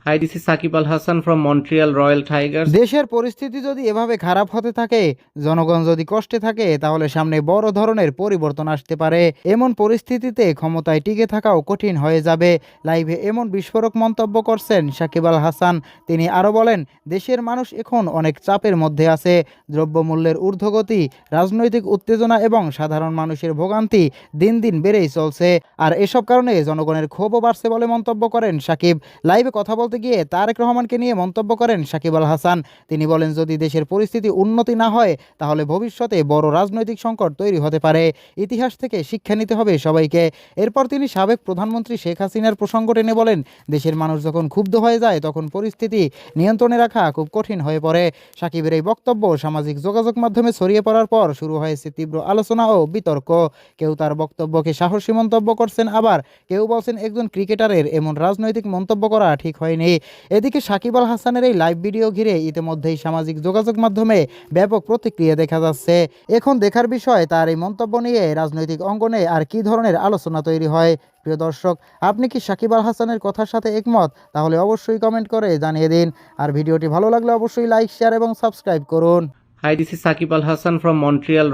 Hi, this is Sakib Al Hassan from Montreal Royal Tigers. দেশের পরিস্থিতি যদি এভাবে খারাপ হতে থাকে, জনগণ যদি কষ্টে থাকে, তাহলে সামনে বড় ধরনের পরিবর্তন আসতে পারে। এমন পরিস্থিতিতে ক্ষমতায় টিকে থাকাও কঠিন হয়ে যাবে। লাইভে এমন বিস্ফোরক মন্তব্য করছেন সাকিব আল হাসান। তিনি আরও বলেন, দেশের মানুষ এখন অনেক চাপের মধ্যে আছে। দ্রব্যমূল্যের ঊর্ধ্বগতি, রাজনৈতিক উত্তেজনা এবং সাধারণ মানুষের ভোগান্তি দিন দিন বেড়েই চলছে। আর এসব কারণে জনগণের ক্ষোভও বাড়ছে বলে মন্তব্য করেন সাকিব। লাইভে কথা বলতে গিয়ে তারেক রহমানকে নিয়ে মন্তব্য করেন সাকিব আল হাসান। তিনি বলেন, যদি দেশের পরিস্থিতি উন্নতি না হয়, তাহলে ভবিষ্যতে বড় রাজনৈতিক সংকট তৈরি হতে পারে। ইতিহাস থেকে শিক্ষা নিতে হবে সবাইকে। এরপর তিনি সাবেক প্রধানমন্ত্রী শেখ হাসিনার প্রসঙ্গ টেনে বলেন, দেশের মানুষ যখন ক্ষুব্ধ হয়ে যায়, তখন পরিস্থিতি নিয়ন্ত্রণে রাখা খুব কঠিন হয়ে পড়ে। সাকিবের এই বক্তব্য সামাজিক যোগাযোগ মাধ্যমে ছড়িয়ে পড়ার পর শুরু হয়েছে তীব্র আলোচনা ও বিতর্ক। কেউ তার বক্তব্যকে সাহসী মন্তব্য করছেন, আবার কেউ বলছেন একজন ক্রিকেটারের এমন রাজনৈতিক মন্তব্য করা ঠিক হয়নি। এদিকে সাকিব আল হাসানের এই লাইভ ভিডিও ঘিরে ইতিমধ্যেই সামাজিক যোগাযোগ মাধ্যমে ব্যাপক প্রতিক্রিয়া দেখা যাচ্ছে। এখন দেখার বিষয়, তার এই মন্তব্য নিয়ে রাজনৈতিক অঙ্গনে আর কী ধরনের আলোচনা তৈরি হয়। প্রিয় দর্শক, আপনি কি সাকিব আল হাসানের কথার সাথে একমত? তাহলে অবশ্যই কমেন্ট করে জানিয়ে দিন। আর ভিডিওটি ভালো লাগলে অবশ্যই লাইক, শেয়ার এবং সাবস্ক্রাইব করুন। Hi, this is Sakib Al Hassan from Montreal